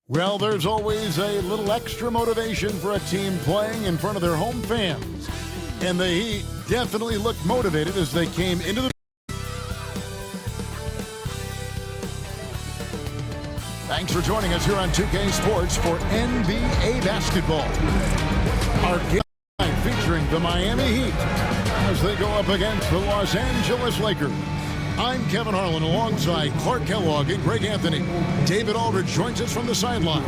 Well, there's always a little extra motivation for a team playing in front of their home fans. And the Heat definitely looked motivated as they came into the... Thanks for joining us here on 2K Sports for NBA basketball. Our game tonight featuring the Miami Heat as they go up against the Los Angeles Lakers. I'm Kevin Harlan alongside Clark Kellogg and Greg Anthony. David Aldridge joins us from the sideline.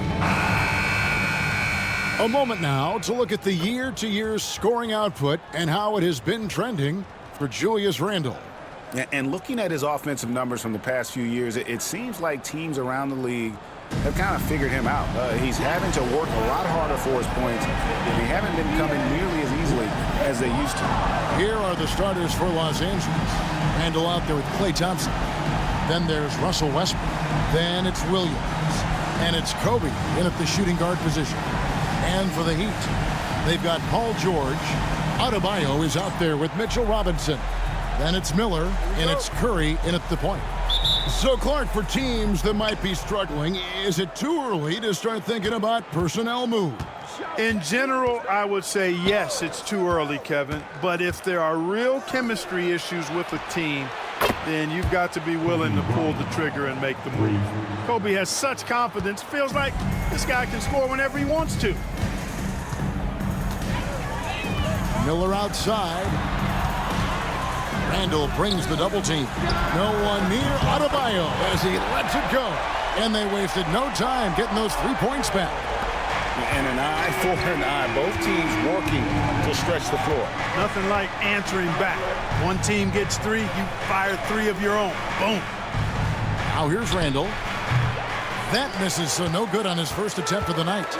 A moment now to look at the year-to-year scoring output and how it has been trending for Julius Randle. And looking at his offensive numbers from the past few years, it seems like teams around the league have kind of figured him out. He's having to work a lot harder for his points, and they haven't been coming nearly as easily as they used to. Here are the starters for Los Angeles. Randle out there with Klay Thompson. Then there's Russell Westbrook. Then it's Williams. And it's Kobe in at the shooting guard position. And for the Heat, they've got Paul George. Adebayo is out there with Mitchell Robinson. Then it's Miller, and it's Curry in at the point. So, Clark, for teams that might be struggling, is it too early to start thinking about personnel moves? In general, I would say yes, it's too early, Kevin. But if there are real chemistry issues with a team, then you've got to be willing to pull the trigger and make the move. Kobe has such confidence, feels like this guy can score whenever he wants to. Miller outside. Randle brings the double team. No one near Adebayo as he lets it go. And they wasted no time getting those 3 points back. And an eye for an eye. Both teams working to stretch the floor. Nothing like answering back. One team gets 3, you fire 3 of your own. Boom. Now here's Randle. That misses, so no good on his first attempt of the night.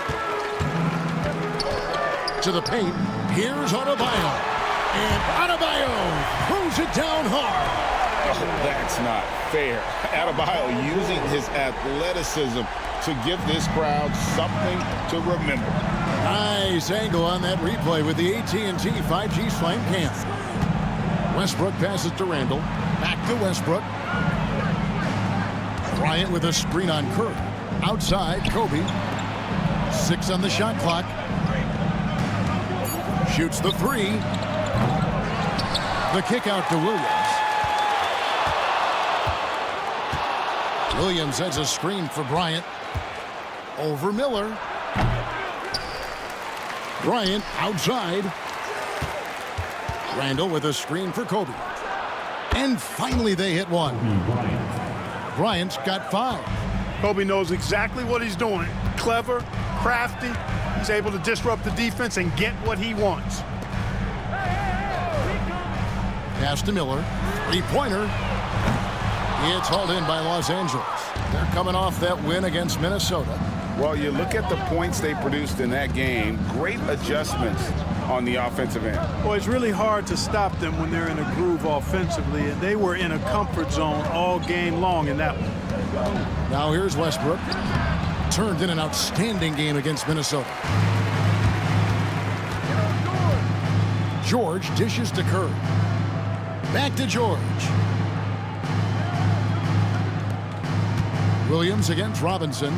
To the paint. Here's Adebayo. And Adebayo throws it down hard. Oh, that's not fair. Adebayo using his athleticism to give this crowd something to remember. Nice angle on that replay with the AT&T 5G Slam Cam. Westbrook passes to Randle. Back to Westbrook. Bryant with a screen on Curry. Outside, Kobe. 6 on the shot clock. Shoots the 3. The kick out to Williams. Williams has a screen for Bryant. Over Miller. Bryant outside. Randle with a screen for Kobe. And finally they hit one. Bryant's got 5. Kobe knows exactly what he's doing. Clever, crafty. He's able to disrupt the defense and get what he wants. Pass to Miller. 3-pointer. It's hauled in by Los Angeles. They're coming off that win against Minnesota. Well, you look at the points they produced in that game. Great adjustments on the offensive end. Well, it's really hard to stop them when they're in a groove offensively, and they were in a comfort zone all game long in that one. Now here's Westbrook. Turned in an outstanding game against Minnesota. George dishes to Curry. Back to George. Williams against Robinson.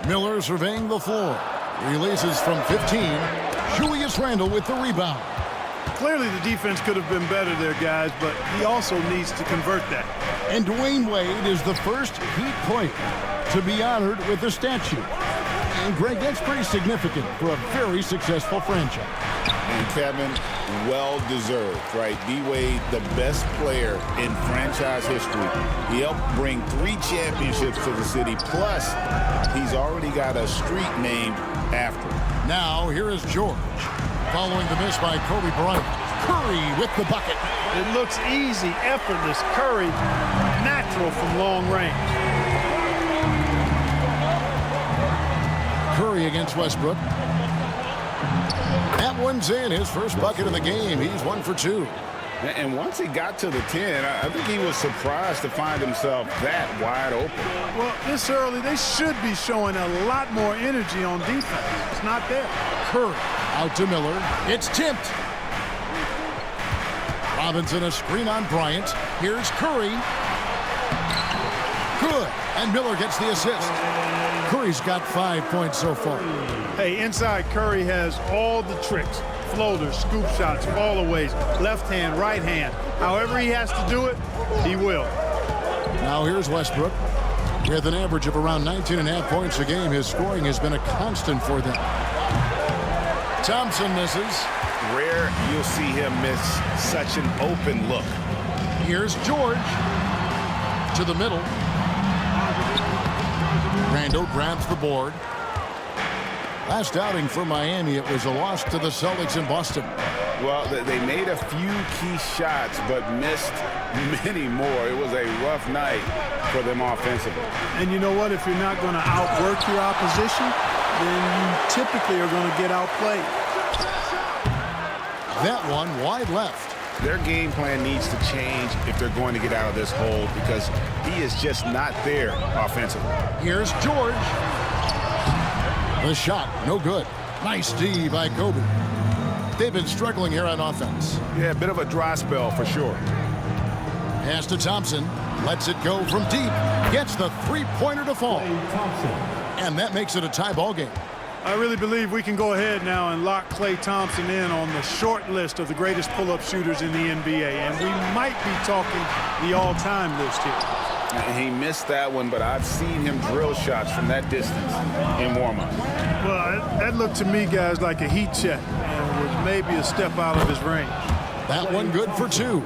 Miller surveying the floor. Releases from 15. Julius Randle with the rebound. Clearly the defense could have been better there, guys, but he also needs to convert that. And Dwayne Wade is the first Heat player to be honored with a statue. And Greg, that's pretty significant for a very successful franchise. And Kevin, well-deserved, right? D-Wade, the best player in franchise history. He helped bring 3 championships to the city. Plus, he's already got a street named after him. Now, here is George. Following the miss by Kobe Bryant. Curry with the bucket. It looks easy, effortless. Curry, natural from long range. Curry against Westbrook. That one's in. His first bucket of the game. He's 1 for 2. And once he got to the 10, I think he was surprised to find himself that wide open. Well, this early, they should be showing a lot more energy on defense. It's not there. Curry out to Miller. It's tipped. Robinson a screen on Bryant. Here's Curry. Good. And Miller gets the assist. Curry's got 5 points so far. Hey, inside Curry has all the tricks. Floaters, scoop shots, fallaways, left hand, right hand. However he has to do it, he will. Now here's Westbrook. With an average of around 19.5 points a game, his scoring has been a constant for them. Thompson misses. Rare you'll see him miss such an open look. Here's George. To the middle. Randall grabs the board. Last outing for Miami, it was a loss to the Celtics in Boston. Well, they made a few key shots, but missed many more. It was a rough night for them offensively. And you know what? If you're not going to outwork your opposition, then you typically are going to get outplayed. That one wide left. Their game plan needs to change if they're going to get out of this hole because he is just not there offensively. Here's George. The shot, no good. Nice D by Kobe. They've been struggling here on offense. Yeah, a bit of a dry spell for sure. Pass to Thompson. Lets it go from deep. Gets the three-pointer to fall. And that makes it a tie ball game. I really believe we can go ahead now and lock Klay Thompson in on the short list of the greatest pull-up shooters in the NBA. And we might be talking the all-time list here. He missed that one, but I've seen him drill shots from that distance in warm-up. Well, that looked to me, guys, like a heat check. And was maybe a step out of his range. That one good for two.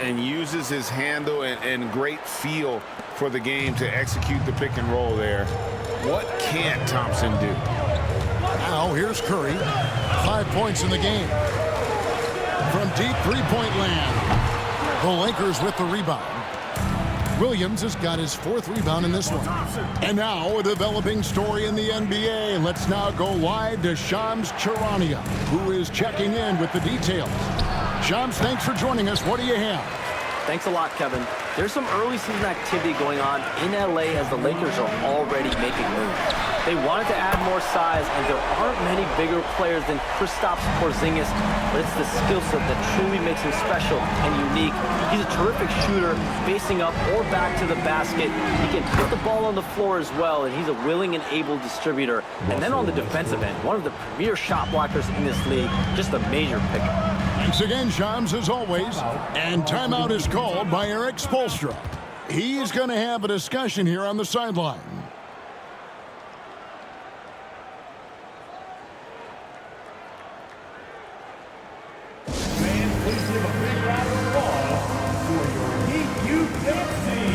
And uses his handle and great feel for the game to execute the pick and roll there. What can't Thompson do? Now here's Curry. 5 points in the game. From deep three-point land. The Lakers with the rebound. Williams has got his fourth rebound in this one. And now a developing story in the NBA. Let's now go live to Shams Charania, who is checking in with the details. Shams, thanks for joining us. What do you have? Thanks a lot, Kevin. There's some early season activity going on in LA as the Lakers are already making moves. They wanted to add more size, and there aren't many bigger players than Kristaps Porzingis, but it's the skill set that truly makes him special and unique. He's a terrific shooter, facing up or back to the basket. He can put the ball on the floor as well, and he's a willing and able distributor. And then on the defensive end, one of the premier shot blockers in this league, just a major pickup. Thanks again, Shams, as always. And timeout is called by Eric Spoelstra. He's going to have a discussion here on the sideline. Fans, please give a big round of applause for your Heat Youth Dance team.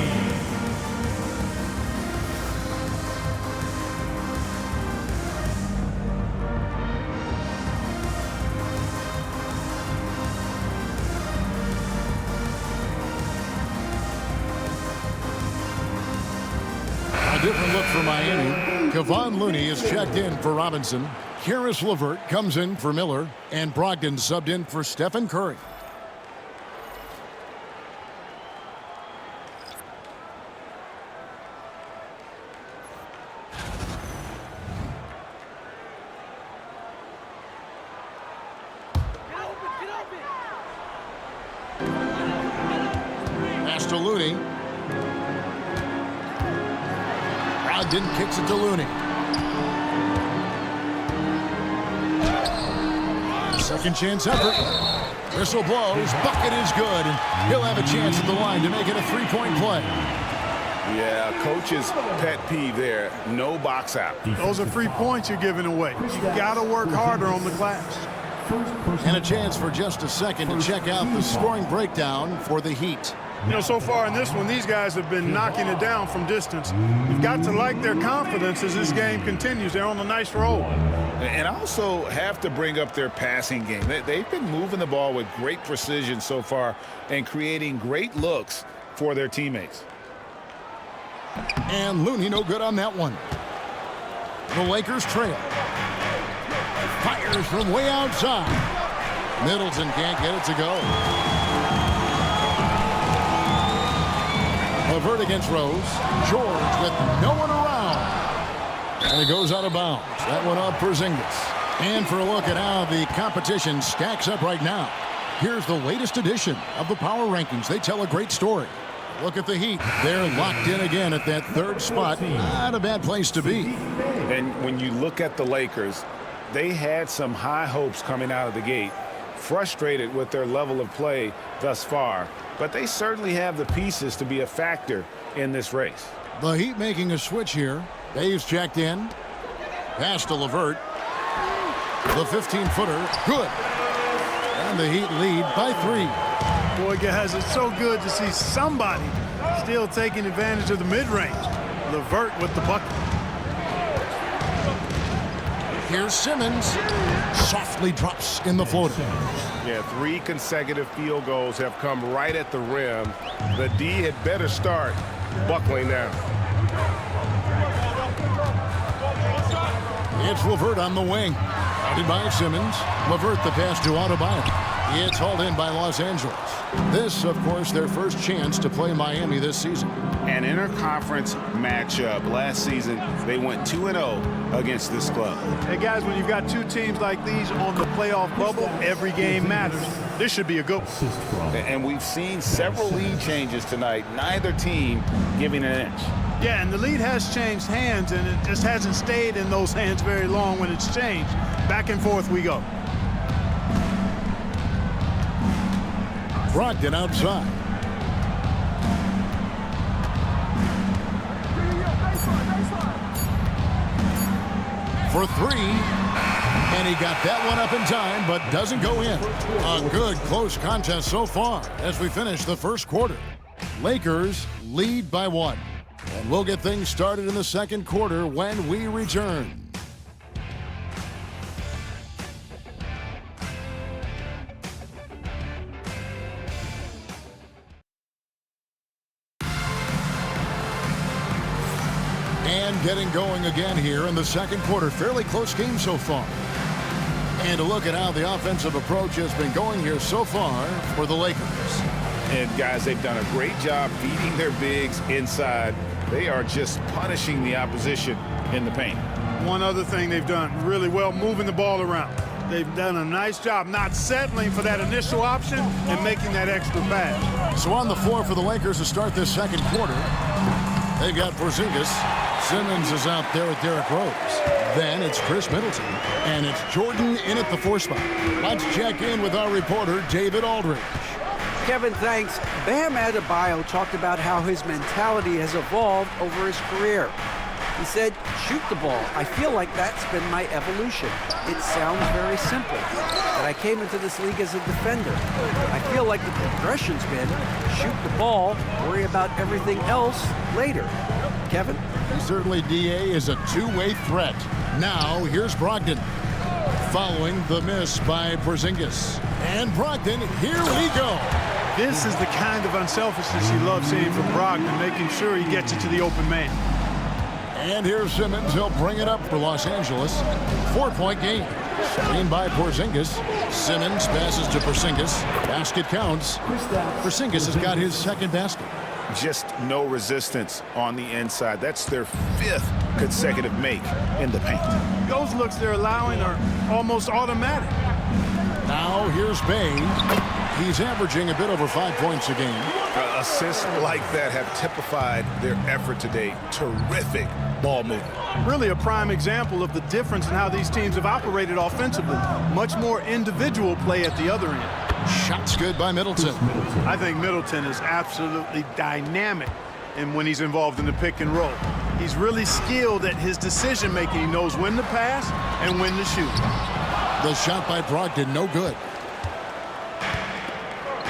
Different look for Miami. Kevon Looney is checked in for Robinson. Karis LeVert comes in for Miller. And Brogdon subbed in for Stephen Curry. Pass to Looney. Brogdon kicks it to Looney. Second chance effort. Whistle blows. Bucket is good. And he'll have a chance at the line to make it a three-point play. Yeah, coach's pet peeve there. No box out. Those are free points you're giving away. You got to work harder on the glass. And a chance for just a second to check out the scoring breakdown for the Heat. You know, so far in this one, these guys have been knocking it down from distance. You've got to like their confidence as this game continues. They're on a nice roll. And also have to bring up their passing game. They've been moving the ball with great precision so far and creating great looks for their teammates. And Looney no good on that one. The Lakers trail. Fires from way outside. Middleton can't get it to go. LeVert against Rose. George with no one around. And it goes out of bounds. That one off Porzingis. And for a look at how the competition stacks up right now, here's the latest edition of the Power Rankings. They tell a great story. Look at the Heat. They're locked in again at that third spot. Not a bad place to be. And when you look at the Lakers, they had some high hopes coming out of the gate, frustrated with their level of play thus far, but they certainly have the pieces to be a factor in this race. The Heat making a switch here. Dave's checked in. Pass to LeVert. The 15-footer, good. And the Heat lead by 3. Boy, guys, it's so good to see somebody still taking advantage of the mid-range. LeVert with the bucket. Here's Simmons. Softly drops in the floater. Yeah, 3 consecutive field goals have come right at the rim. The D had better start buckling down. It's LeVert on the wing. Guarded by Simmons. LeVert the pass to Adebayo. It's hauled in by Los Angeles. This, of course, their first chance to play Miami this season. An interconference matchup. Last season, they went 2-0 against this club. Hey, guys, when you've got 2 teams like these on the playoff bubble, every game matters. This should be a good one. And we've seen several lead changes tonight, neither team giving an inch. Yeah, and the lead has changed hands, and it just hasn't stayed in those hands very long when it's changed. Back and forth we go. Brogdon outside. For 3. And he got that one up in time, but doesn't go in. A good close contest so far as we finish the first quarter. Lakers lead by 1. And we'll get things started in the second quarter when we return. And getting going again here in the second quarter. Fairly close game so far. And a look at how the offensive approach has been going here so far for the Lakers. And, guys, they've done a great job feeding their bigs inside. They are just punishing the opposition in the paint. One other thing they've done really well, moving the ball around. They've done a nice job not settling for that initial option and making that extra pass. So on the floor for the Lakers to start this second quarter, they've got Porzingis. Simmons is out there with Derrick Rose. Then it's Chris Middleton. And it's Jordan in at the 4 spot. Let's check in with our reporter, David Aldridge. Kevin, thanks. Bam Adebayo talked about how his mentality has evolved over his career. He said, shoot the ball. I feel like that's been my evolution. It sounds very simple, but I came into this league as a defender. I feel like the progression's been shoot the ball, worry about everything else later. Kevin? Certainly, DA is a two-way threat. Now, here's Brogdon. Following the miss by Porzingis. And Brogdon, here we go. This is the kind of unselfishness you love seeing from Brogdon, making sure he gets it to the open man. And here's Simmons. He'll bring it up for Los Angeles. 4-point game. Screen by Porzingis. Simmons passes to Porzingis. Basket counts. Porzingis has got his second basket. Just no resistance on the inside. That's their 5th consecutive make in the paint. Those looks they're allowing are almost automatic. Now here's Bain. He's averaging a bit over 5 points a game. Assists like that have typified their effort today. Terrific ball movement. Really a prime example of the difference in how these teams have operated offensively. Much more individual play at the other end. Shots good by Middleton. I think Middleton is absolutely dynamic when he's involved in the pick and roll. He's really skilled at his decision-making. He knows when to pass and when to shoot. The shot by Brogdon, no good.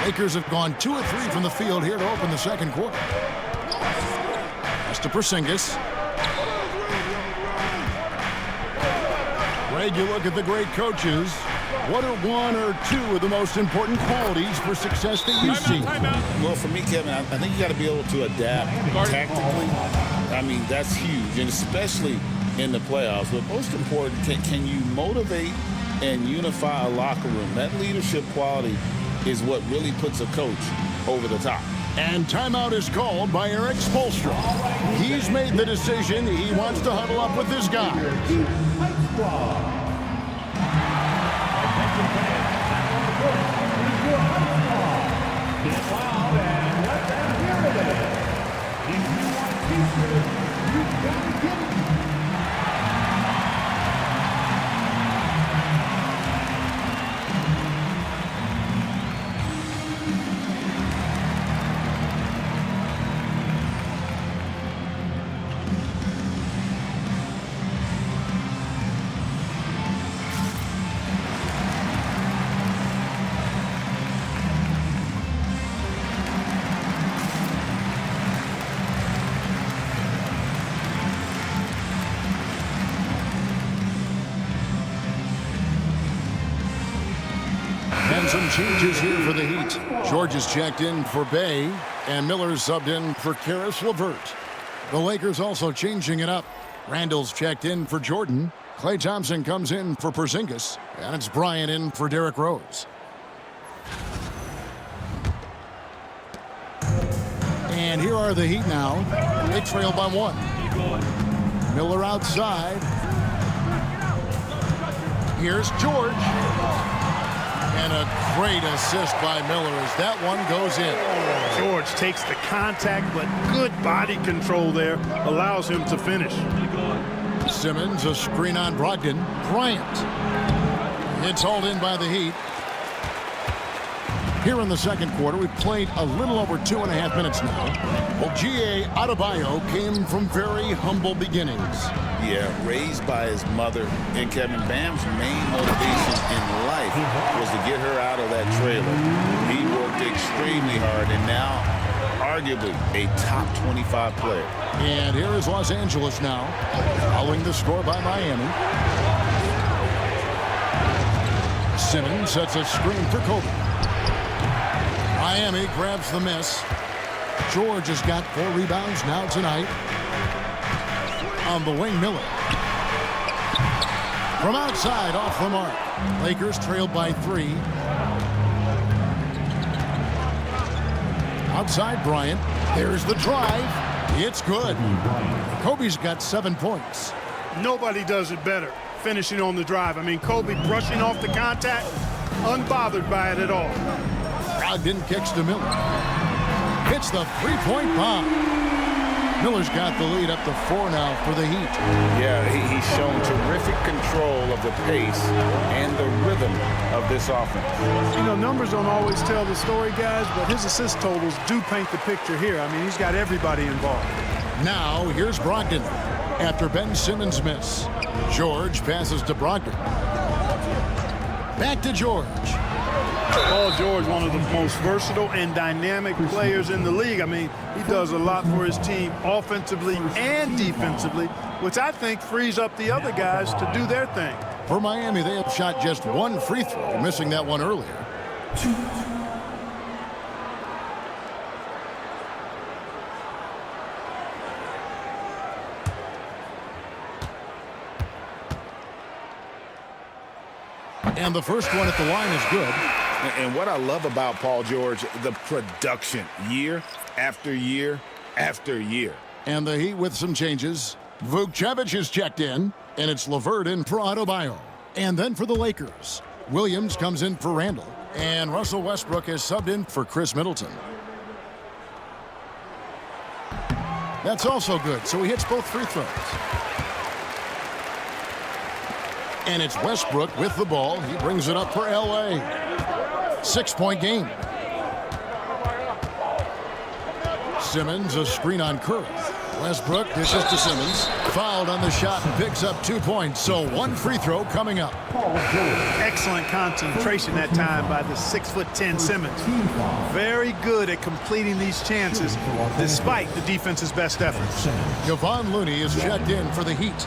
Lakers have gone 2 of 3 from the field here to open the second quarter. Pass to Porzingis. Greg, you look at the great coaches. What are 1 or 2 of the most important qualities for success that you see? Well, for me, Kevin, I think you got to be able to adapt tactically. I mean, that's huge, and especially in the playoffs. But most important, can you motivate and unify a locker room? That leadership quality is what really puts a coach over the top. And timeout is called by Eric Spoelstra. He's made the decision. He wants to huddle up with his guys. And some changes here for the Heat. George is checked in for Bay, and Miller's subbed in for Karis LeVert. The Lakers also changing it up. Randall's checked in for Jordan. Klay Thompson comes in for Porzingis, and it's Bryant in for Derrick Rose. And here are the Heat now. They trail by 1. Miller outside. Here's George. And a great assist by Miller as that one goes in. George takes the contact, but good body control there allows him to finish. Simmons, a screen on Brogdon. Bryant. It's hauled in by the Heat. Here in the second quarter, we've played a little over 2.5 minutes now. Well, G.A. Adebayo came from very humble beginnings. Yeah, raised by his mother. And Kevin, Bam's main motivation in life was to get her out of that trailer. He worked extremely hard and now arguably a top 25 player. And here is Los Angeles now, following the score by Miami. Simmons sets a screen for Kobe. Miami grabs the miss. George has got 4 rebounds now tonight. On the wing, Miller. From outside, off the mark. Lakers trailed by 3. Outside, Bryant. There's the drive. It's good. Kobe's got 7 points. Nobody does it better, finishing on the drive. I mean, Kobe brushing off the contact, unbothered by it at all. Brogdon kicks to Miller. Hits the 3-point bomb. Miller's got the lead up to 4 now for the Heat. Yeah, he's shown terrific control of the pace and the rhythm of this offense. You know, numbers don't always tell the story, guys, but his assist totals do paint the picture here. I mean, he's got everybody involved. Now, here's Brogdon. After Ben Simmons' miss, George passes to Brogdon. Back to George. Paul George, one of the most versatile and dynamic players in the league. I mean, he does a lot for his team offensively and defensively, which I think frees up the other guys to do their thing. For Miami, they have shot just 1 free throw, missing that one earlier. And the first one at the line is good. And what I love about Paul George, the production, year after year after year. And the Heat with some changes. Vukcevic is checked in, and it's LeVert in for Adebayo. And then for the Lakers, Williams comes in for Randall, and Russell Westbrook is subbed in for Chris Middleton. That's also good, so he hits both free throws. And it's Westbrook with the ball. He brings it up for L.A. 6-point game. Simmons, a screen on Curry. Westbrook dishes to Simmons. Fouled on the shot and picks up 2 points. So 1 free throw coming up. Excellent concentration that time by the 6'10" Simmons. Very good at completing these chances despite the defense's best efforts. Kevon Looney is checked in for the Heat.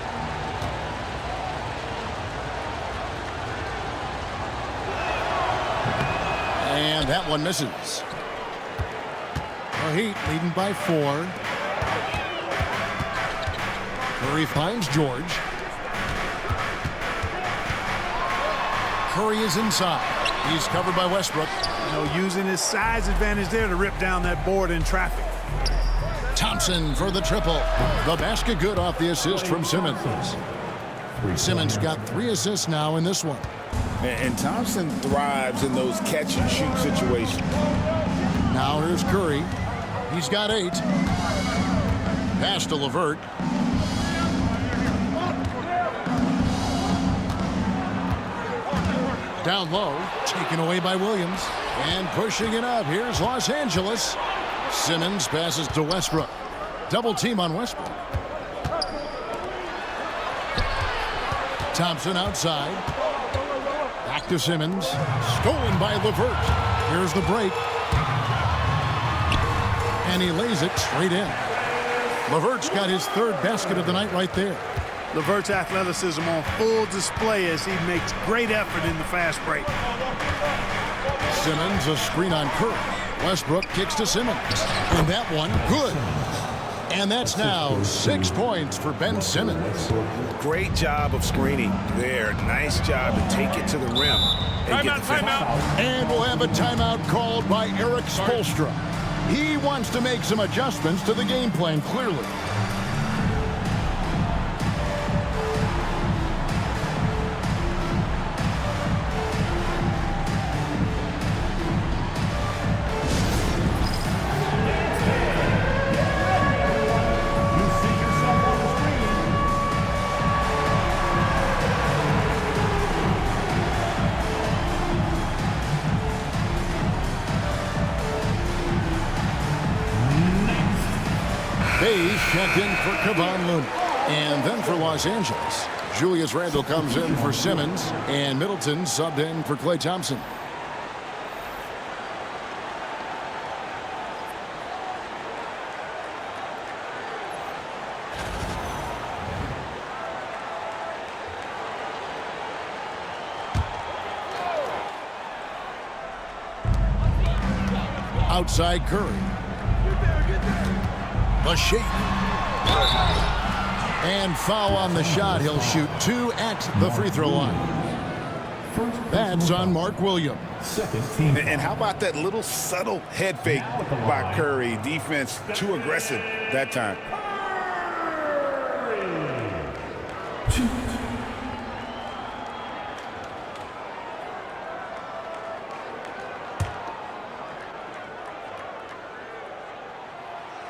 And that one misses. The Heat leading by 4. Curry finds George. Curry is inside. He's covered by Westbrook. You know, using his size advantage there to rip down that board in traffic. Thompson for the triple. The basket good off the assist from Simmons. Simmons got 3 assists now in this one. And Thompson thrives in those catch-and-shoot situations. Now here's Curry. He's got 8. Pass to LeVert. Down low, taken away by Williams. And pushing it up, here's Los Angeles. Simmons passes to Westbrook. Double team on Westbrook. Thompson outside. Back to Simmons. Stolen by LeVert. Here's the break. And he lays it straight in. LeVert's got his third basket of the night right there. LeVert's athleticism on full display as he makes great effort in the fast break. Simmons, a screen on Curry. Westbrook kicks to Simmons. And that one, good. And that's now 6 points for Ben Simmons. Great job of screening there. Nice job to take it to the rim. And get the Timeout. And we'll have a timeout called by Eric Spoelstra. He wants to make some adjustments to the game plan, clearly. You see yourself on the screen. Bayes checked in for Kevon Looney. And then for Los Angeles, Julius Randle comes in for Simmons, and Middleton subbed in for Klay Thompson. Outside Curry. The shake. And foul on the shot. He'll shoot 2 at the free throw line. That's on Mark Williams. Second team. And how about that little subtle head fake by Curry? Defense too aggressive that time.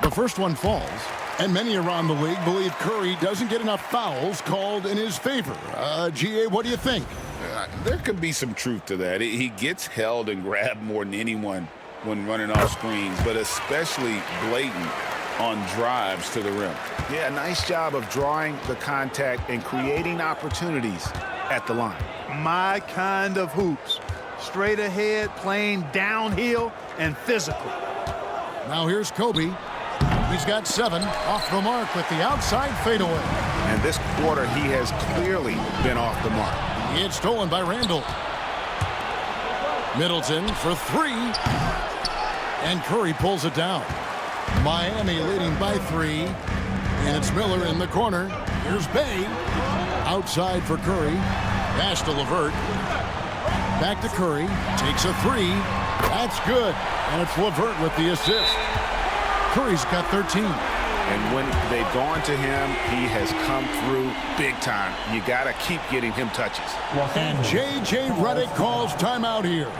The first one falls, and many around the league believe Curry doesn't get enough fouls called in his favor. GA, what do you think? There could be some truth to that. He gets held and grabbed more than anyone when running off screens, but especially blatant on drives to the rim. Yeah, nice job of drawing the contact and creating opportunities at the line. My kind of hoops. Straight ahead, playing downhill, and physical. Now here's Kobe. He's got 7 off the mark with the outside fadeaway. And this quarter, he has clearly been off the mark. It's stolen by Randle. Middleton for 3. And Curry pulls it down. Miami leading by 3. And it's Miller in the corner. Here's Bay. Outside for Curry. Pass to LeVert. Back to Curry. Takes a 3. That's good. And it's LeVert with the assist. Curry's got 13. And when they've gone to him, he has come through big time. You got to keep getting him touches. And J.J. Redick calls timeout here.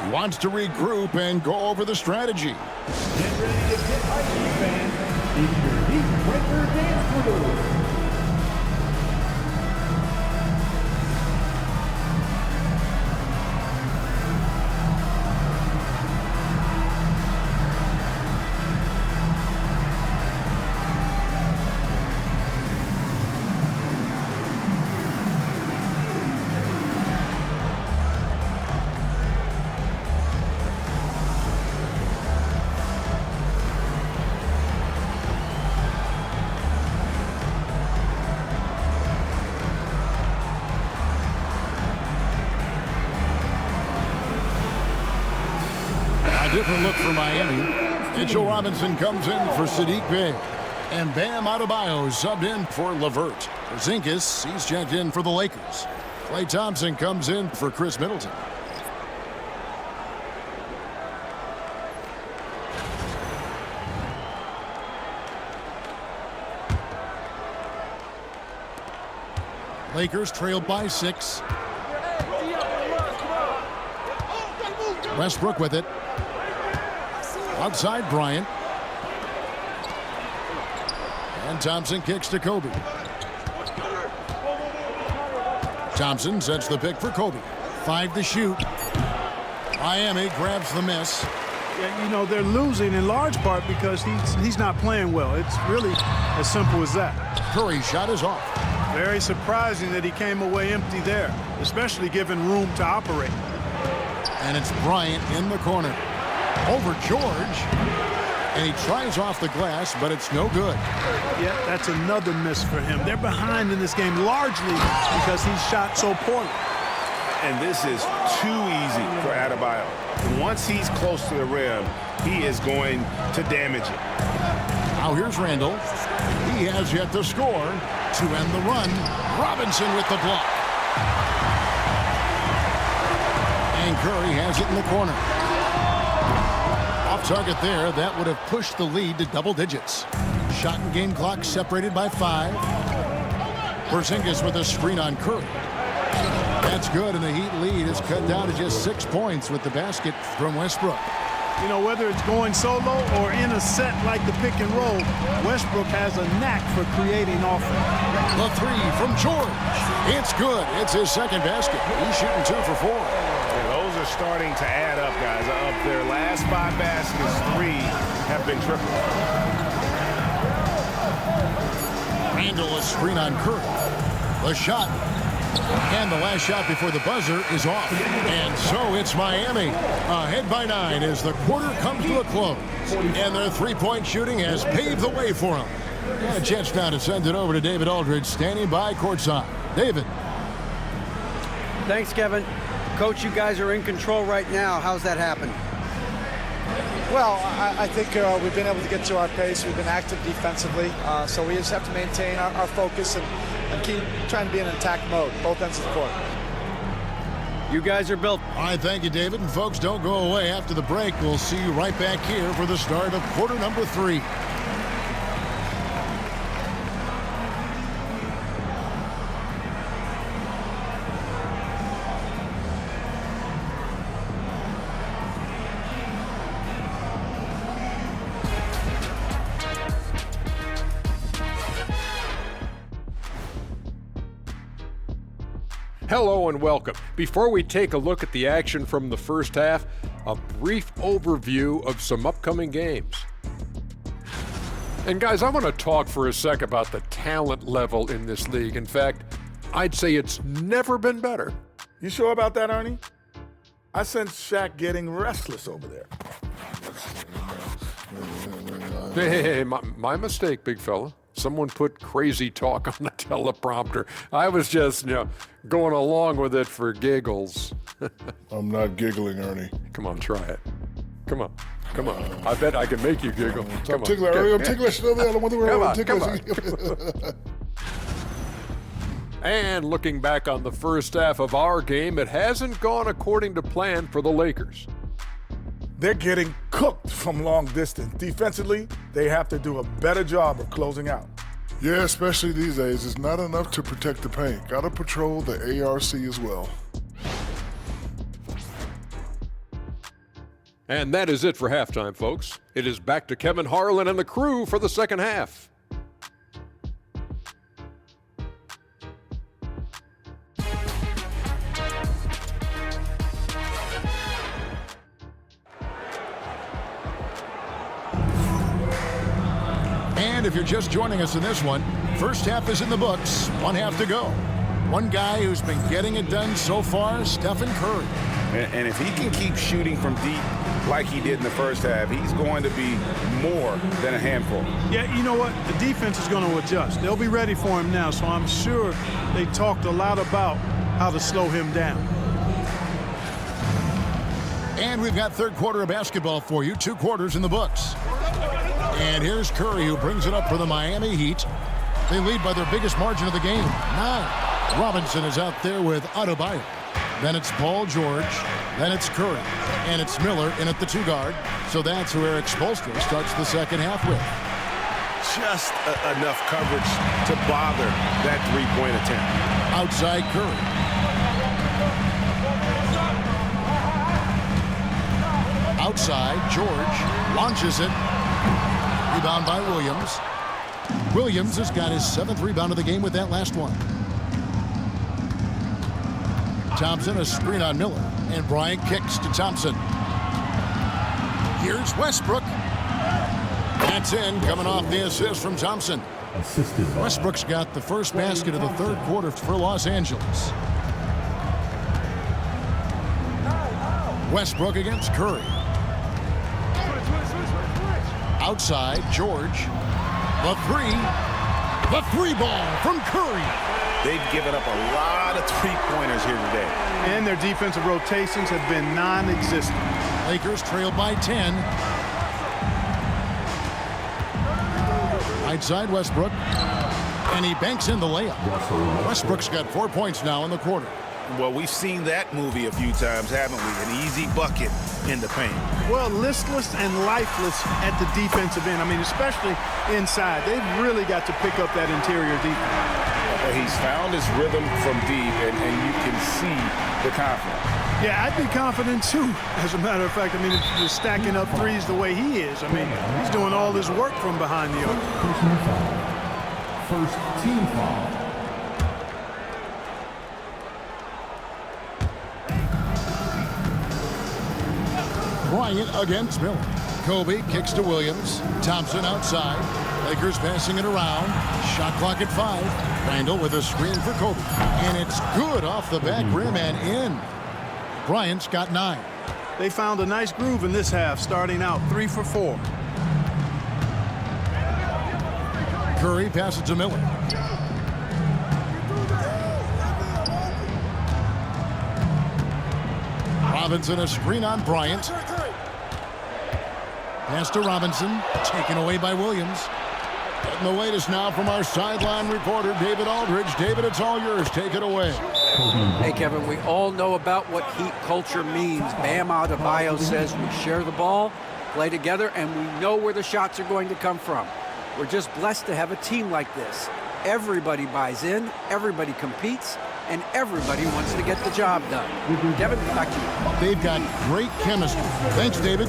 He wants to regroup and go over the strategy. Get ready to get icy, fans. It's your Heat Breaker Dance Crew. Different look for Miami. Mitchell Robinson comes in for Sadiq Bey. And Bam Adebayo subbed in for LeVert. Porzingis, he's checked in for the Lakers. Klay Thompson comes in for Chris Middleton. Lakers trailed by 6. Westbrook with it. Outside Bryant. And Thompson kicks to Kobe. Thompson sets the pick for Kobe. 5 to shoot. Miami grabs the miss. Yeah, you know, they're losing in large part because he's not playing well. It's really as simple as that. Curry's shot is off. Very surprising that he came away empty there, especially given room to operate. And it's Bryant in the corner. Over George. And he tries off the glass, but it's no good. Yeah, that's another miss for him. They're behind in this game largely because he shot so poorly. And this is too easy for Adebayo. Once he's close to the rim, he is going to damage it. Now here's Randall. He has yet to score to end the run. Robinson with the block. And Curry has it in the corner. Off target there. That would have pushed the lead to double digits. Shot and game clock separated by 5. Porzingis with a screen on Curry. That's good, and the Heat lead is cut down to just 6 points with the basket from Westbrook. You know, whether it's going solo or in a set like the pick and roll, Westbrook has a knack for creating offense. The 3 from George. It's good. It's his second basket. He's shooting 2 for 4. Yeah, those are starting to add up, guys. Of their last 5 baskets, 3 have been triple. Randall a screen on Curry. The shot. And the last shot before the buzzer is off. And so it's Miami ahead by 9 as the quarter comes to a close. And their three-point shooting has paved the way for them. And a chance now to send it over to David Aldridge standing by courtside. David. Thanks, Kevin. Coach, you guys are in control right now. How's that happen? Well, I think we've been able to get to our pace. We've been active defensively, so we just have to maintain our focus and keep trying to be in attack mode, both ends of the court. You guys are built. All right, thank you, David. And folks, don't go away after the break. We'll see you right back here for the start of quarter number 3. Hello and welcome. Before we take a look at the action from the first half, a brief overview of some upcoming games. And guys, I want to talk for a sec about the talent level in this league. In fact, I'd say it's never been better. You sure about that, Ernie? I sense Shaq getting restless over there. Hey, my mistake, big fella. Someone put crazy talk on the teleprompter. I was just, going along with it for giggles. I'm not giggling, Ernie. Come on, try it. Come on. I bet I can make you giggle. Come on. Tickler, Ernie, I'm ticklish. I don't want to worry ticklish. And looking back on the first half of our game, it hasn't gone according to plan for the Lakers. They're getting cooked from long distance. Defensively, they have to do a better job of closing out. Yeah, especially these days. It's not enough to protect the paint. Got to patrol the ARC as well. And that is it for halftime, folks. It is back to Kevin Harlan and the crew for the second half. And if you're just joining us in this one, first half is in the books. 1 half to go. One guy who's been getting it done so far, Stephen Curry. And if he can keep shooting from deep like he did in the first half, he's going to be more than a handful. Yeah, you know what? The defense is going to adjust. They'll be ready for him now, so I'm sure they talked a lot about how to slow him down. And we've got third quarter of basketball for you. 2 quarters in the books. And here's Curry, who brings it up for the Miami Heat. They lead by their biggest margin of the game, 9. Robinson is out there with Adebayo. Then it's Paul George. Then it's Curry. And it's Miller in at the 2 guard. So that's who Eric Spoelstra starts the second half with. Just enough coverage to bother that 3-point attempt. Outside Curry. Outside, George launches it. Rebound by Williams. Williams has got his 7th rebound of the game with that last one. Thompson, a screen on Miller, and Bryant kicks to Thompson. Here's Westbrook. That's in, coming off the assist from Thompson. Westbrook's got the first basket of the 3rd quarter for Los Angeles. Westbrook against Curry. Outside, George. The three ball from Curry. They've given up a lot of three-pointers here today. And their defensive rotations have been non-existent. Lakers trail by 10. Right side, Westbrook. And he banks in the layup. Westbrook's got 4 points now in the quarter. Well, we've seen that movie a few times, haven't we? An easy bucket in the paint. Well, listless and lifeless at the defensive end. I mean, especially inside. They've really got to pick up that interior defense. He's found his rhythm from deep, and you can see the confidence. Yeah, I'd be confident, too, as a matter of fact. I mean, just stacking up threes the way he is. I mean, he's doing all this work from behind the arc. First team foul. Bryant against Miller. Kobe kicks to Williams. Thompson outside. Lakers passing it around. Shot clock at 5. Randall with a screen for Kobe. And it's good off the back rim and in. Bryant's got 9. They found a nice groove in this half, starting out 3 for 4. Curry passes to Miller. Robinson, a screen on Bryant. Pass to Robinson, taken away by Williams. Getting the latest now from our sideline reporter, David Aldridge. David, it's all yours. Take it away. Hey, Kevin, we all know about what Heat culture means. Bam Adebayo says we share the ball, play together, and we know where the shots are going to come from. We're just blessed to have a team like this. Everybody buys in, everybody competes, and everybody wants to get the job done. Kevin, back to you. They've got great chemistry. Thanks, David.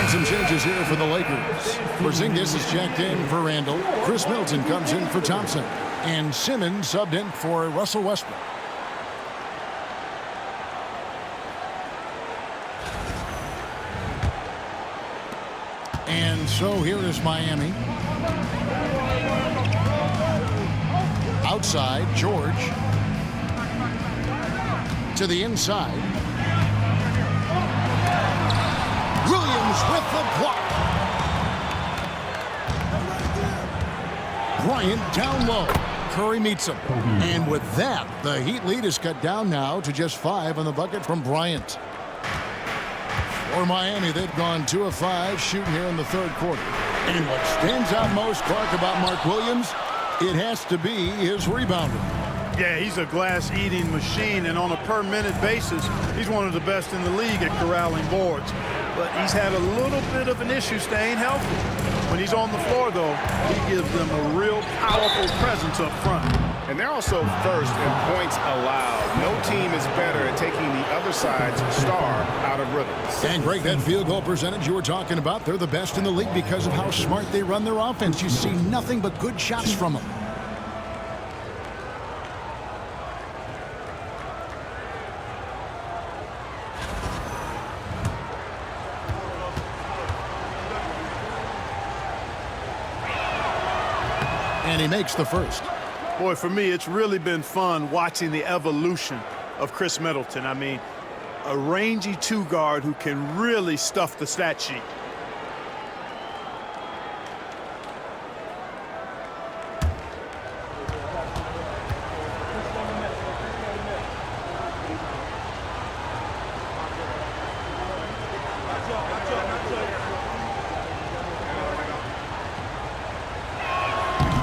Some changes here for the Lakers. Porzingis is checked in for Randall. Chris Middleton comes in for Thompson. And Simmons subbed in for Russell Westbrook. And so here is Miami. Outside, George. To the inside. Williams with the block. Bryant down low. Curry meets him. And with that, the Heat lead is cut down now to just 5 on the bucket from Bryant. For Miami, they've gone 2 of 5 shooting here in the 3rd quarter. And what stands out most, Clark, about Mark Williams, it has to be his rebounding. Yeah, he's a glass-eating machine, and on a per-minute basis, he's one of the best in the league at corralling boards. But he's had a little bit of an issue staying healthy. When he's on the floor, though, he gives them a real powerful presence up front. And they're also first in points allowed. No team is better at taking the other side's star out of rhythm. And Greg, that field goal percentage you were talking about, they're the best in the league because of how smart they run their offense. You see nothing but good shots from them. And he makes the first. Boy, for me, it's really been fun watching the evolution of Chris Middleton. I mean, a rangy 2-guard who can really stuff the stat sheet.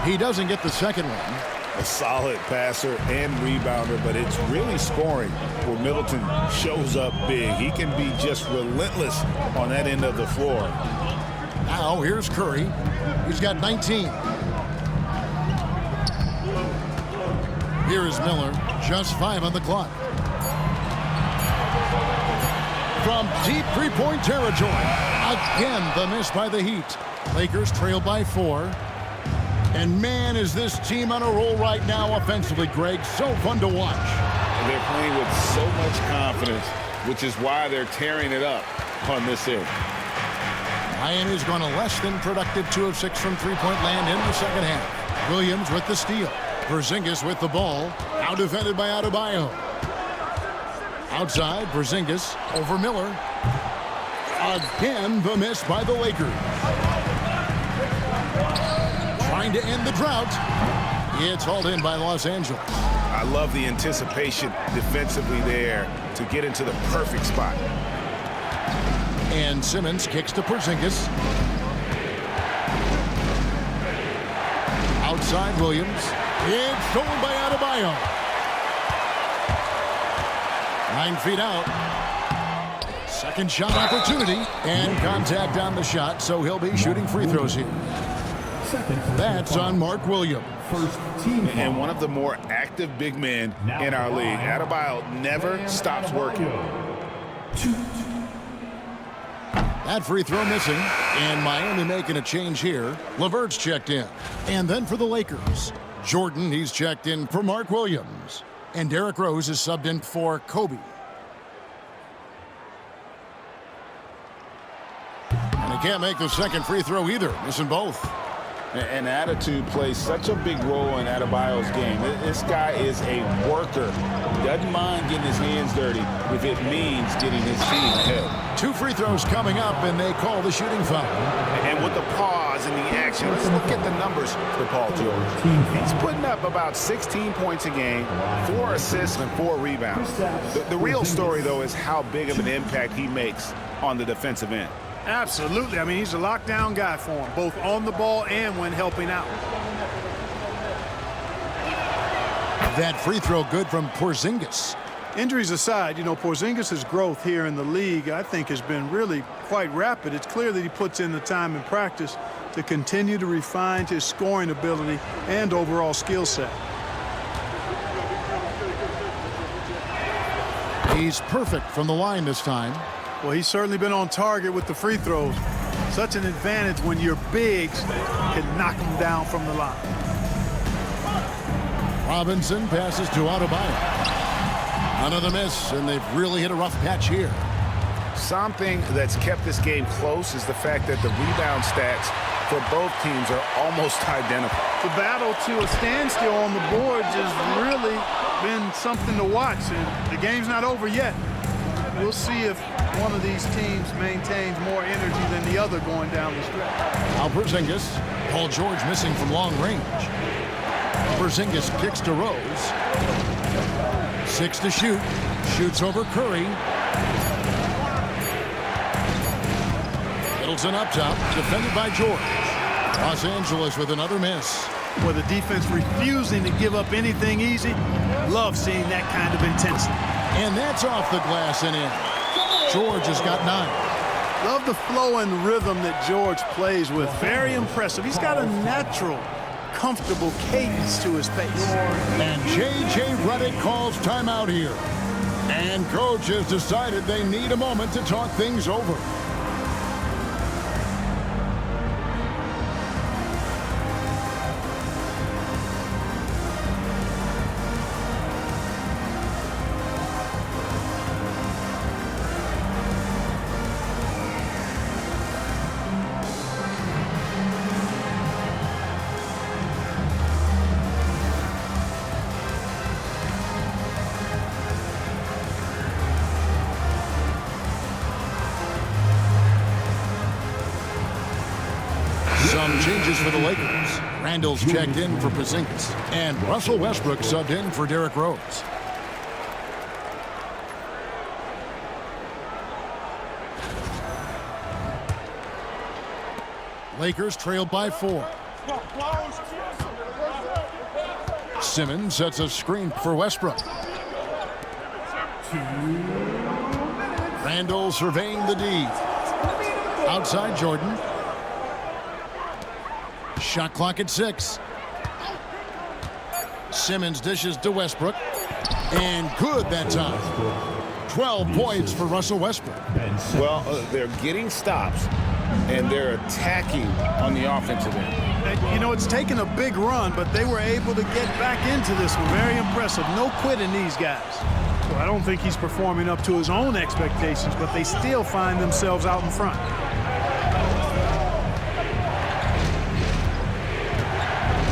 He doesn't get the second one. A solid passer and rebounder, but it's really scoring where Middleton shows up big. He can be just relentless on that end of the floor. Now here's Curry. He's got 19. Here is Miller, just 5 on the clock. From deep three-point territory, again the miss by the Heat. Lakers trail by 4. And man, is this team on a roll right now offensively, Greg. So fun to watch. They're playing with so much confidence, which is why they're tearing it up on this end. Miami's gone a less than productive 2 of 6 from three-point land in the second half. Williams with the steal. Porzingis with the ball. Now defended by Adebayo. Outside, Porzingis over Miller. Again, the miss by the Lakers. Trying to end the drought. It's hauled in by Los Angeles. I love the anticipation defensively there to get into the perfect spot. And Simmons kicks to Porzingis. Outside, Williams. It's stolen by Adebayo. 9 feet out. Second shot opportunity. And contact on the shot, so he'll be shooting free throws here. That's on Mark Williams. And one of the more active big men in our league. Adebayo never stops working. That free throw missing. And Miami making a change here. LeVert's checked in. And then for the Lakers, Jordan, he's checked in for Mark Williams. And Derrick Rose is subbed in for Kobe. And he can't make the second free throw either, missing both. And attitude plays such a big role in Adebayo's game. This guy is a worker. Doesn't mind getting his hands dirty if it means getting his team ahead. 2 free throws coming up, and they call the shooting foul. And with the pause and the action, let's look at the numbers for Paul George. He's putting up about 16 points a game, 4 assists, and 4 rebounds. The real story, though, is how big of an impact he makes on the defensive end. Absolutely. I mean, he's a lockdown guy for him, both on the ball and when helping out. That free throw good from Porzingis. Injuries aside, you know, Porzingis' growth here in the league, I think, has been really quite rapid. It's clear that he puts in the time in practice to continue to refine his scoring ability and overall skill set. He's perfect from the line this time. Well, he's certainly been on target with the free throws. Such an advantage when your bigs can knock them down from the line. Robinson passes to Adebayo. Another miss, and they've really hit a rough patch here. Something that's kept this game close is the fact that the rebound stats for both teams are almost identical. The battle to a standstill on the boards has really been something to watch, and the game's not over yet. We'll see if one of these teams maintains more energy than the other going down the stretch. Now Porzingis. Paul George missing from long range. Porzingis kicks to Rose. 6 to shoot. Shoots over Curry. Middleton up top. Defended by George. Los Angeles with another miss. With the defense refusing to give up anything easy. Love seeing that kind of intensity. And that's off the glass and in. George has got 9. Love the flow and rhythm that George plays with. Very impressive. He's got a natural, comfortable cadence to his pace. And J.J. Redick calls timeout here. And coach has decided they need a moment to talk things over. Some changes for the Lakers. Randall's checked in for Porzingis. And Russell Westbrook subbed in for Derrick Rose. Lakers trailed by 4. Simmons sets a screen for Westbrook. Randall surveying the D. Outside Jordan. Shot clock at 6. Simmons dishes to Westbrook. And good that time. 12 points for Russell Westbrook. Well, they're getting stops, and they're attacking on the offensive end. You know, it's taken a big run, but they were able to get back into this one. Very impressive. No quitting these guys. So I don't think he's performing up to his own expectations, but they still find themselves out in front.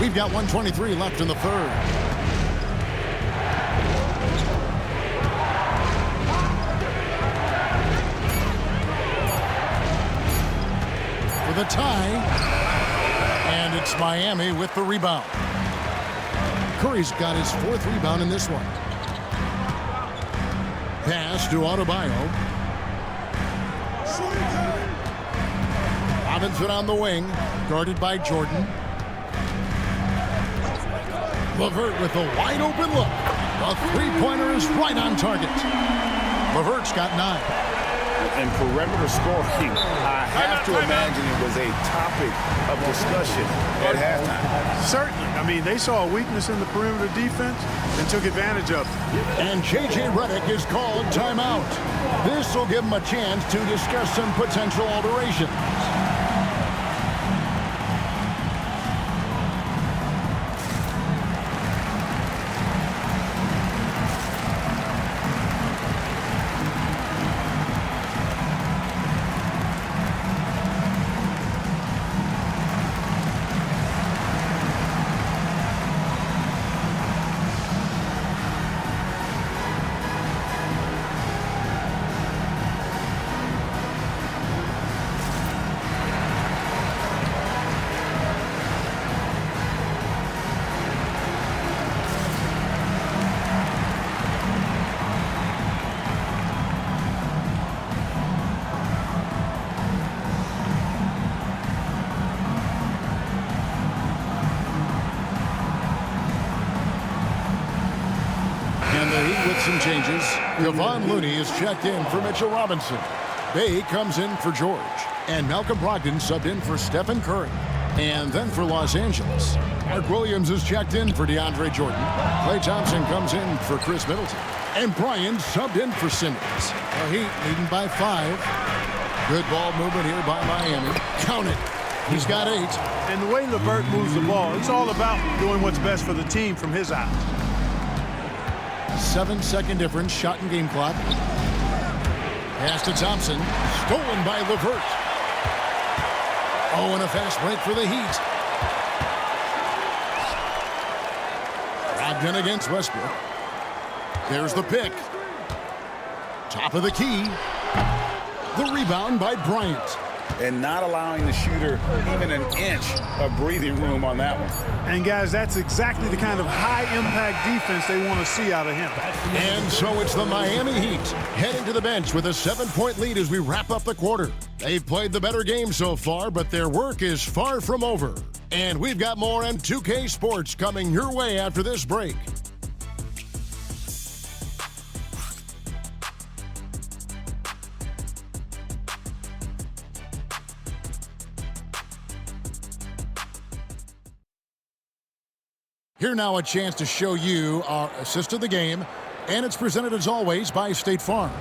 We've got 1:23 left in the third. For the tie, and it's Miami with the rebound. Curry's got his 4th rebound in this one. Pass to Adebayo. Robinson on the wing, guarded by Jordan. LeVert with a wide open look. A three-pointer is right on target. LeVert's got 9. And perimeter scoring, I have to imagine it was a topic of discussion at halftime. Certainly. I mean, they saw a weakness in the perimeter defense and took advantage of it. And J.J. Redick is called timeout. This will give him a chance to discuss some potential alterations. With some changes, Kevon Looney is checked in for Mitchell Robinson. Bay comes in for George. And Malcolm Brogdon subbed in for Stephen Curry. And then for Los Angeles, Mark Williams is checked in for DeAndre Jordan. Klay Thompson comes in for Chris Middleton. And Bryant subbed in for Simmons. The Heat leading by 5. Good ball movement here by Miami. Count it. He's got 8. And the way LeVert moves the ball, it's all about doing what's best for the team from his eyes. 7-second difference, shot and game clock. Pass to Thompson, stolen by LeVert. Oh, and a fast break for the Heat. Brogdon against Westbrook. There's the pick. Top of the key. The rebound by Bryant. And not allowing the shooter even an inch of breathing room on that one. And guys, that's exactly the kind of high-impact defense they want to see out of him. And so it's the Miami Heat heading to the bench with a 7-point lead as we wrap up the quarter. They've played the better game so far, but their work is far from over. And we've got more on 2K Sports coming your way after this break. Here now a chance to show you our assist of the game, and it's presented as always by State Farm.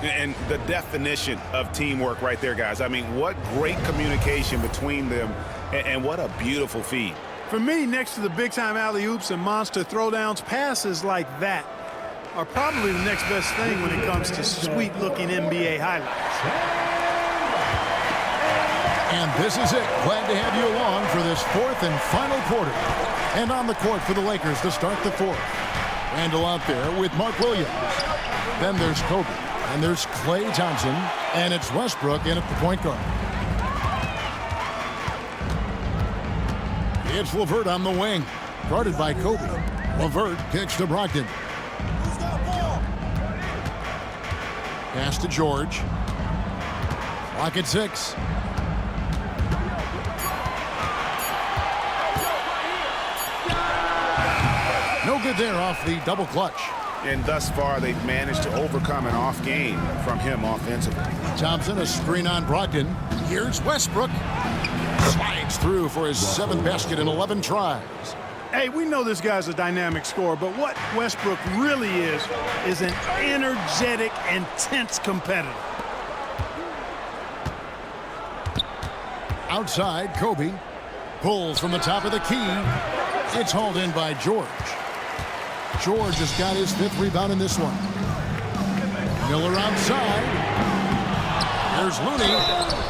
And the definition of teamwork right there, guys. I mean, what great communication between them, and what a beautiful feed. For me, next to the big-time alley-oops and monster throwdowns, passes like that are probably the next best thing when it comes to sweet-looking NBA highlights. And this is it. Glad to have you along for this 4th and final quarter. And on the court for the Lakers to start the 4th. Randall out there with Mark Williams. Then there's Kobe. And there's Klay Thompson. And it's Westbrook in at the point guard. It's LeVert on the wing. Guarded by Kobe. LeVert kicks to Brogdon. Pass to George. Clock at 6. No good there off the double clutch. And thus far, they've managed to overcome an off game from him offensively. Thompson, a screen on Brogdon. Here's Westbrook. Slides through for his 7th basket in 11 tries. Hey, we know this guy's a dynamic scorer, but what Westbrook really is an energetic, intense competitor. Outside, Kobe pulls from the top of the key. It's hauled in by George. George has got his 5th rebound in this one. Miller outside. There's Looney,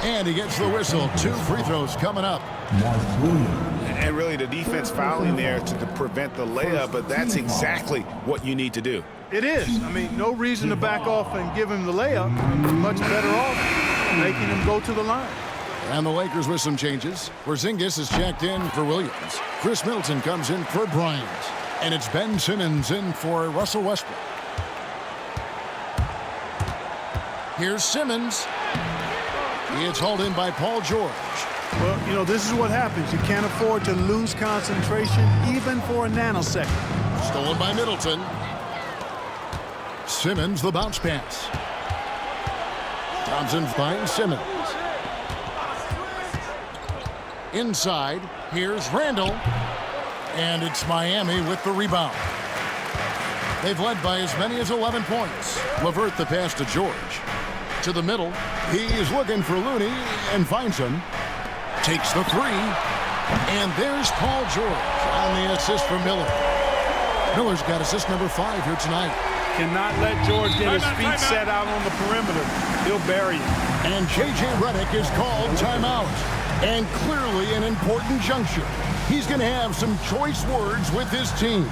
and he gets the whistle. 2 free throws coming up. And really, the defense fouling there to prevent the layup, but that's exactly what you need to do. It is. I mean, no reason to back off and give him the layup. Much better off making him go to the line. And the Lakers with some changes. Porzingis is checked in for Williams. Chris Middleton comes in for Bryant. And it's Ben Simmons in for Russell Westbrook. Here's Simmons. It's hauled in by Paul George. Well, you know, this is what happens. You can't afford to lose concentration even for a nanosecond. Stolen by Middleton. Simmons, the bounce pass. Thompson finds Simmons. Inside, here's Randall. And it's Miami with the rebound. They've led by as many as 11 points. LeVert the pass to George. To the middle. He's looking for Looney and finds him. Takes the 3. And there's Paul George on the assist for Miller. Miller's got assist number 5 here tonight. Cannot let George get his feet set out on the perimeter. He'll bury him. And J.J. Redick is called timeout. And clearly an important juncture. He's going to have some choice words with his team.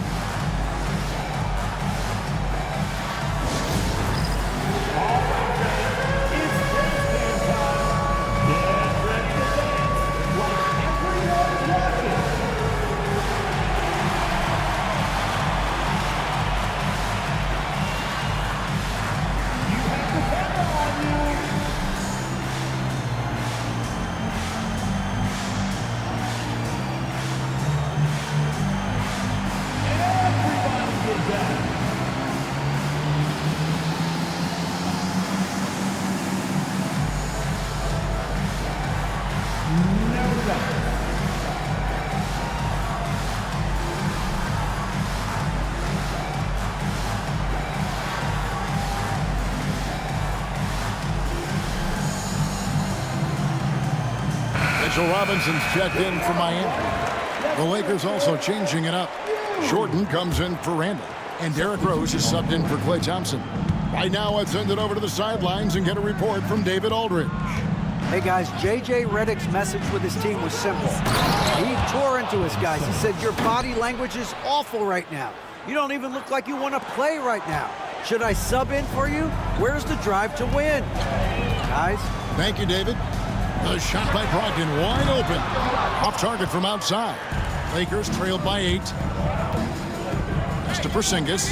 Mitchell Robinson's checked in for Miami. The Lakers also changing it up. Jordan comes in for Randall. And Derrick Rose is subbed in for Klay Thompson. Right now, let's send it over to the sidelines and get a report from David Aldridge. Hey, guys, J.J. Redick's message with his team was simple. He tore into his guys. He said, your body language is awful right now. You don't even look like you want to play right now. Should I sub in for you? Where's the drive to win? Guys? Thank you, David. The shot by Brogdon, wide open. Off target from outside. Lakers trailed by 8. Pass to Porzingis.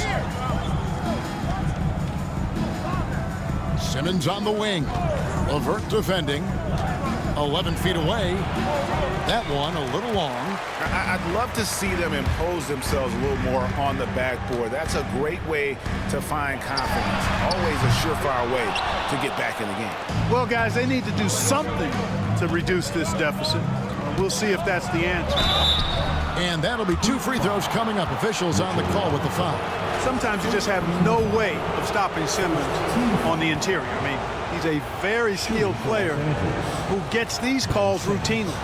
Simmons on the wing. LeVert defending. 11 feet away. That one a little long. I'd love to see them impose themselves a little more on the backboard. That's a great way to find confidence. Always a surefire way to get back in the game. Well, guys, they need to do something to reduce this deficit. We'll see if that's the answer. And that'll be 2 free throws coming up. Officials on the call with the foul. Sometimes you just have no way of stopping Simmons on the interior. I mean, he's a very skilled player who gets these calls routinely.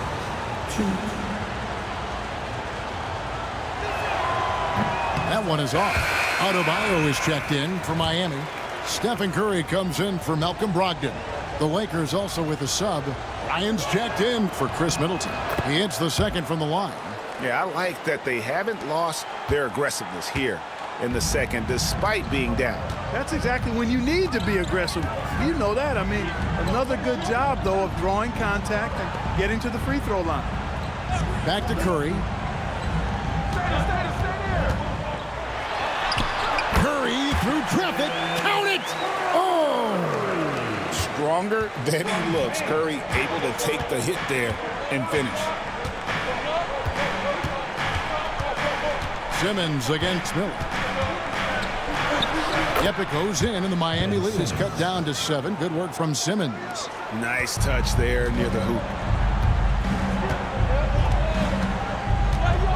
That one is off. Adebayo is checked in for Miami. Stephen Curry comes in for Malcolm Brogdon. The Lakers also with a sub. Ryan's checked in for Chris Middleton. He hits the second from the line. Yeah, I like that they haven't lost their aggressiveness here in the second, despite being down. That's exactly when you need to be aggressive. You know that. I mean, another good job, though, of drawing contact and getting to the free throw line. Back to Curry. Curry through traffic. Count it! Oh! Stronger than he looks. Curry able to take the hit there and finish. Simmons against Miller. Yep, it goes in, and the Miami lead is cut down to 7. Good work from Simmons. Nice touch there near the hoop.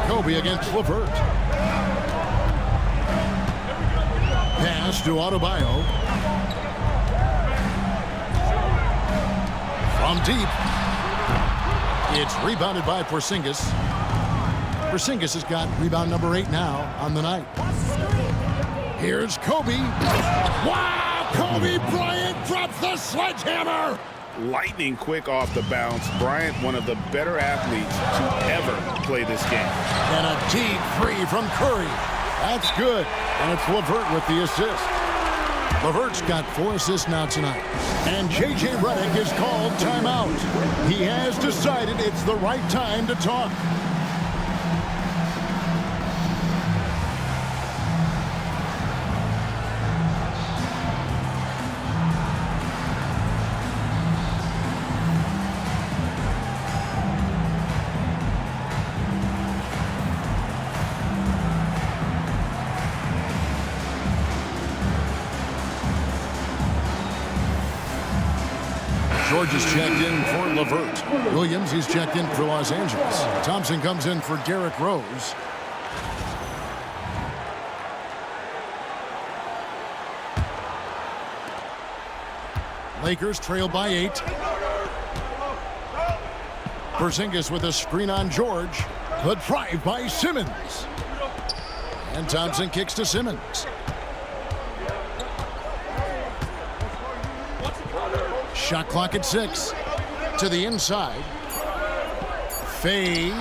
Kobe against LeVert. Pass to Adebayo. From deep. It's rebounded by Porzingis. Porzingis has got rebound number 8 now on the night. Here's Kobe. Wow! Kobe Bryant drops the sledgehammer! Lightning quick off the bounce. Bryant, one of the better athletes to ever play this game. And a deep three from Curry. That's good. And it's LeVert with the assist. LeVert's got 4 assists now tonight. And J.J. Redick is called timeout. He has decided it's the right time to talk. George is checked in for LeVert. Williams, he's checked in for Los Angeles. Thompson comes in for Derrick Rose. Lakers trail by 8. Porzingis with a screen on George. The drive by Simmons. And Thompson kicks to Simmons. Shot clock at 6. To the inside. Fades.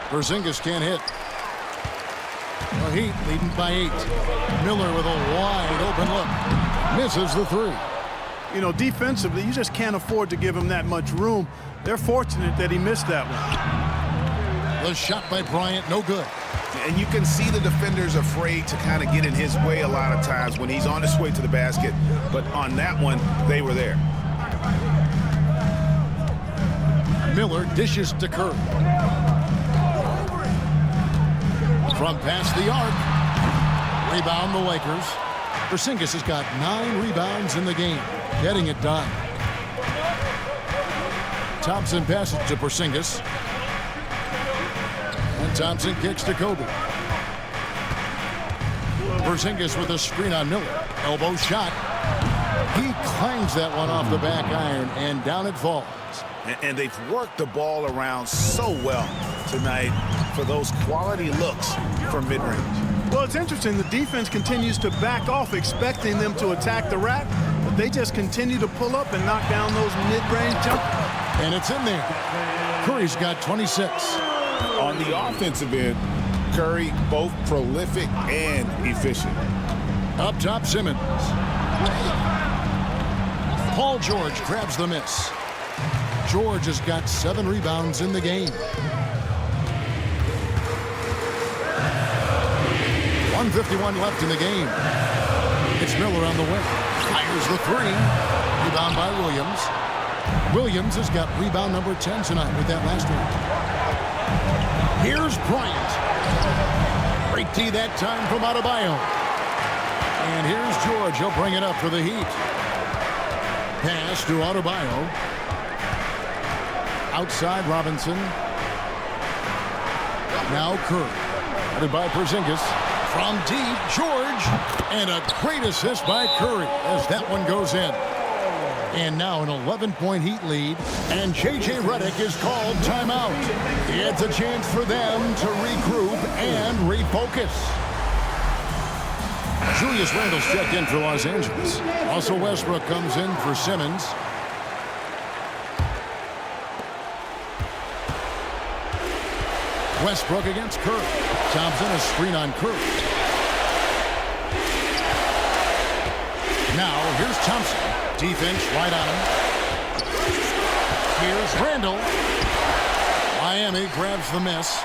Porzingis can't hit. The Heat leading by 8. Miller with a wide open look. Misses the 3. You know, defensively, you just can't afford to give him that much room. They're fortunate that he missed that one. The shot by Bryant, no good. And you can see the defenders afraid to kind of get in his way a lot of times when he's on his way to the basket. But on that one, they were there. Miller dishes to Curry. From past the arc. Rebound the Lakers. Porzingis has got 9 rebounds in the game. Getting it done. Thompson passes to Porzingis. And Thompson kicks to Kobe. Porzingis with a screen on Miller. Elbow shot. He clangs that one off the back iron, and down it falls. And they've worked the ball around so well tonight for those quality looks from mid-range. Well, it's interesting. The defense continues to back off, expecting them to attack the rack, but they just continue to pull up and knock down those mid-range jumpers. And it's in there. Curry's got 26. On the offensive end, Curry both prolific and efficient. Up top, Simmons. Paul George grabs the miss. George has got 7 rebounds in the game. 1:51 left in the game. It's Miller on the wing. Fires the 3. Rebound by Williams. Williams has got rebound number 10 tonight with that last one. Here's Bryant. Great D that time from Adebayo. And here's George. He'll bring it up for the Heat. Pass to Adebayo. Outside Robinson. Now Curry. Headed by Porzingis. From deep, George. And a great assist by Curry as that one goes in. And now an 11-point Heat lead. And J.J. Redick is called timeout. It's a chance for them to regroup and refocus. Julius Randle's checked in for Los Angeles. Also Westbrook comes in for Simmons. Westbrook against Curry. Thompson a screen on Curry. Now here's Thompson. Defense right on him. Here's Randle. Miami grabs the miss.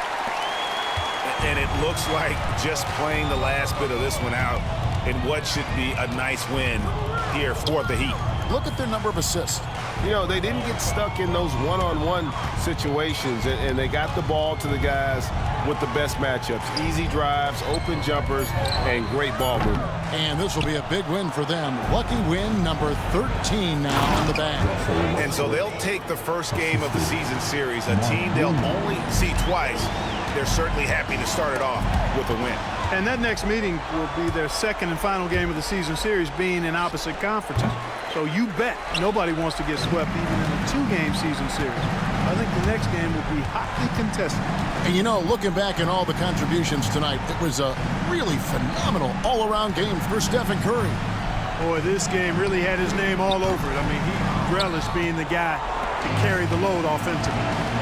And it looks like just playing the last bit of this one out in what should be a nice win here for the Heat. look at their number of assists. You know, they didn't get stuck in those one-on-one situations, and they got the ball to the guys with the best matchups. Easy drives, open jumpers, and great ball movement. And this will be a big win for them. Lucky win number 13 now in the bag. And so they'll take the first game of the season series, a team they'll only see twice. They're certainly happy to start it off with a win. And that next meeting will be their second and final game of the season series, being in opposite conferences. So you bet nobody wants to get swept even in a two-game season series. I think the next game will be hotly contested. And you know, looking back at all the contributions tonight, it was a really phenomenal all-around game for Stephen Curry. Boy, this game really had his name all over it. I mean, he relished being the guy to carry the load offensively.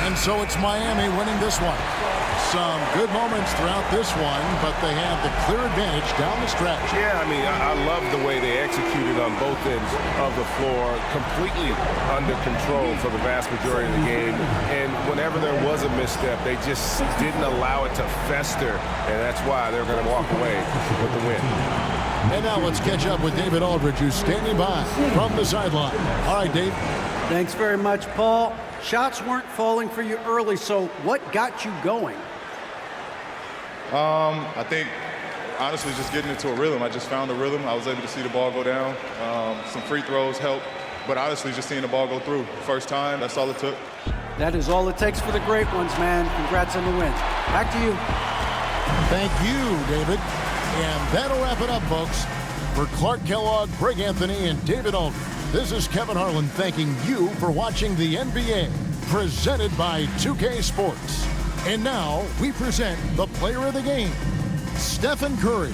And so it's Miami winning this one. Some good moments throughout this one, but they have the clear advantage down the stretch. Yeah, I mean, I love the way they executed on both ends of the floor, completely under control for the vast majority of the game. And whenever there was a misstep, they just didn't allow it to fester, and that's why they're going to walk away with the win. And now let's catch up with David Aldridge, who's standing by from the sideline. All right, Dave. Thanks very much, Paul. Shots weren't falling for you early, so what got you going? I think, honestly, just getting into a rhythm. I just found a rhythm. I was able to see the ball go down. Some free throws helped. But honestly, just seeing the ball go through. First time, that's all it took. That is all it takes for the great ones, man. Congrats on the win. Back to you. Thank you, David. And that'll wrap it up, folks. For Clark Kellogg, Greg Anthony, and David Aldridge, this is Kevin Harlan thanking you for watching the NBA, presented by 2K Sports. And now we present the player of the game, Stephen Curry.